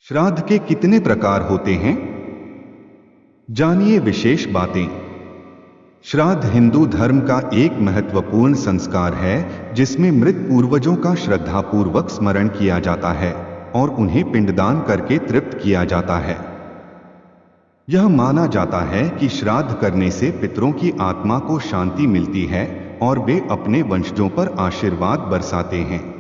श्राद्ध के कितने प्रकार होते हैं? जानिए विशेष बातें। श्राद्ध हिंदू धर्म का एक महत्वपूर्ण संस्कार है जिसमें मृत पूर्वजों का श्रद्धापूर्वक स्मरण किया जाता है और उन्हें पिंडदान करके तृप्त किया जाता है। यह माना जाता है कि श्राद्ध करने से पितरों की आत्मा को शांति मिलती है और वे अपने वंशजों पर आशीर्वाद बरसाते हैं।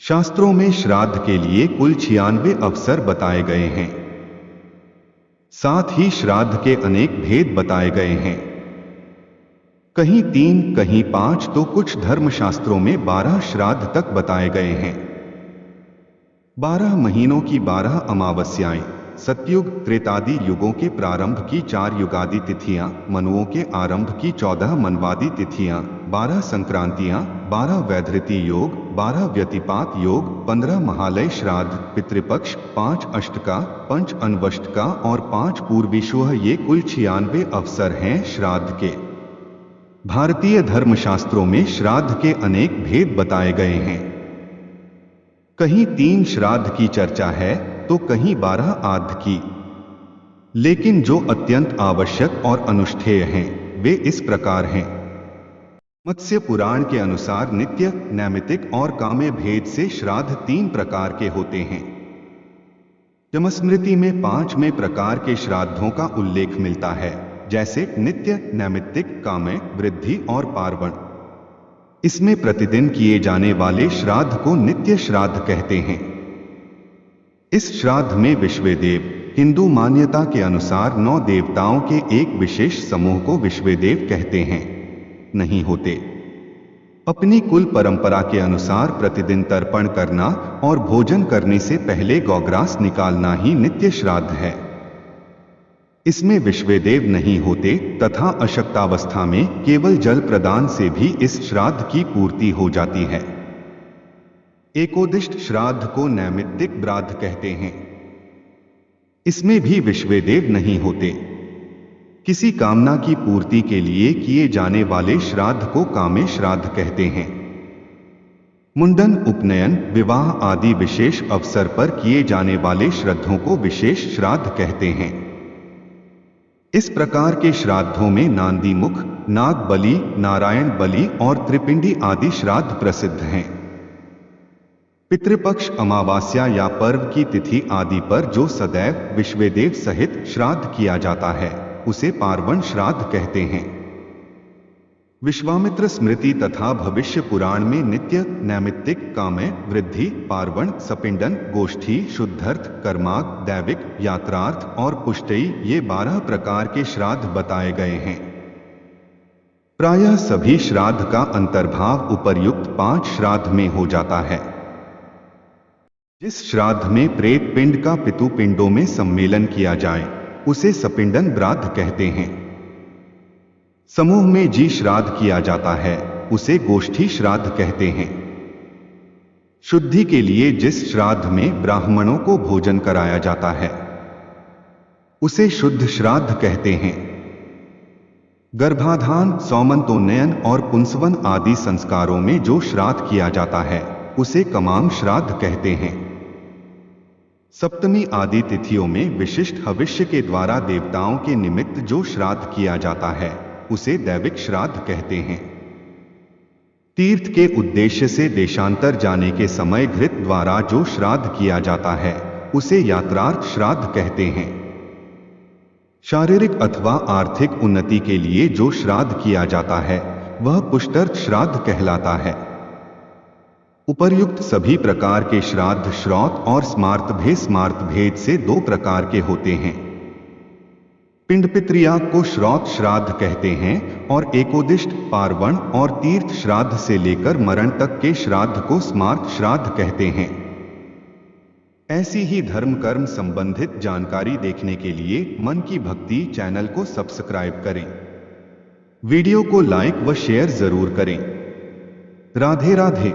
शास्त्रों में श्राद्ध के लिए कुल 96 अवसर बताए गए हैं। साथ ही श्राद्ध के अनेक भेद बताए गए हैं। कहीं 3, कहीं 5 तो कुछ धर्मशास्त्रों में 12 श्राद्ध तक बताए गए हैं। 12 महीनों की 12 अमावस्याएं, सतयुग त्रेतादि युगों के प्रारंभ की 4 युगादि तिथियां, मनुओं के आरंभ की 14 मनवादि तिथियां, 12 संक्रांतियां, 12 वैधृति योग, 12 व्यतिपात योग, 15 महालय श्राद्ध, पितृपक्ष, 5 अष्टका, 5 अनवष्टका और 5 पूर्वीशुह, ये कुल 96 अवसर हैं श्राद्ध के। भारतीय धर्मशास्त्रों में श्राद्ध के अनेक भेद बताए गए हैं। कहीं 3 श्राद्ध की चर्चा है तो कहीं 12 आद्ध की, लेकिन जो अत्यंत आवश्यक और अनुष्ठेय हैं वे इस प्रकार हैं। मत्स्य पुराण के अनुसार नित्य, नैमित्तिक और काम्य भेद से श्राद्ध 3 प्रकार के होते हैं। मनुस्मृति में 5वें प्रकार के श्राद्धों का उल्लेख मिलता है, जैसे नित्य, नैमित्तिक, काम्य, वृद्धि और पार्वण। इसमें प्रतिदिन किए जाने वाले श्राद्ध को नित्य श्राद्ध कहते हैं। इस श्राद्ध में विश्वेदेव, हिंदू मान्यता के अनुसार 9 देवताओं के एक विशेष समूह को विश्वेदेव कहते हैं, नहीं होते। अपनी कुल परंपरा के अनुसार प्रतिदिन तर्पण करना और भोजन करने से पहले गौग्रास निकालना ही नित्य श्राद्ध है। इसमें विश्वेदेव नहीं होते तथा अशक्तावस्था में केवल जल प्रदान से भी इस श्राद्ध की पूर्ति हो जाती है। एकोदिष्ट श्राद्ध को नैमित्तिक श्राद्ध कहते हैं। इसमें भी विश्वेदेव नहीं होते। किसी कामना की पूर्ति के लिए किए जाने वाले श्राद्ध को काम्य श्राद्ध कहते हैं। मुंडन, उपनयन, विवाह आदि विशेष अवसर पर किए जाने वाले श्राद्धों को विशेष श्राद्ध कहते हैं। इस प्रकार के श्राद्धों में नांदी मुख, नाग बलि, नारायण बलि और त्रिपिंडी आदि श्राद्ध प्रसिद्ध हैं। पितृपक्ष, अमावास्या या पर्व की तिथि आदि पर जो सदैव विश्वेदेव सहित श्राद्ध किया जाता है उसे पार्वण श्राद्ध कहते हैं। विश्वामित्र स्मृति तथा भविष्य पुराण में नित्य, नैमित्तिक, काम्य, वृद्धि, पार्वण, सपिंडन, गोष्ठी, शुद्धर्थ, कर्माग, दैविक, यात्रार्थ और पुष्टयी, ये 12 प्रकार के श्राद्ध बताए गए हैं। प्रायः सभी श्राद्ध का अंतर्भाव उपर्युक्त 5 श्राद्ध में हो जाता है। जिस श्राद्ध में प्रेत पिंड का पितु पिंडों में सम्मेलन किया जाए उसे सपिंडन श्राद्ध कहते हैं। समूह में जी श्राद्ध किया जाता है उसे गोष्ठी श्राद्ध कहते हैं। शुद्धि के लिए जिस श्राद्ध में ब्राह्मणों को भोजन कराया जाता है उसे शुद्ध श्राद्ध कहते हैं। गर्भाधान, सौमंतोन्नयन और पुंसवन आदि संस्कारों में जो श्राद्ध किया जाता है उसे कमांग श्राद्ध कहते हैं। सप्तमी आदि तिथियों में विशिष्ट हविष्य के द्वारा देवताओं के निमित्त जो श्राद्ध किया जाता है उसे दैविक श्राद्ध कहते हैं। तीर्थ के उद्देश्य से देशांतर जाने के समय घृत द्वारा जो श्राद्ध किया जाता है उसे यात्रार्थ श्राद्ध कहते हैं। शारीरिक अथवा आर्थिक उन्नति के लिए जो श्राद्ध किया जाता है वह पुष्टर्थ श्राद्ध कहलाता है। उपर्युक्त सभी प्रकार के श्राद्ध श्रौत और स्मार्त भेद से 2 प्रकार के होते हैं। पिंड पितृयाग को श्रौत श्राद्ध कहते हैं और एकोदिष्ट, पार्वण और तीर्थ श्राद्ध से लेकर मरण तक के श्राद्ध को स्मार्त श्राद्ध कहते हैं। ऐसी ही धर्म कर्म संबंधित जानकारी देखने के लिए मन की भक्ति चैनल को सब्सक्राइब करें। वीडियो को लाइक व शेयर जरूर करें। राधे राधे।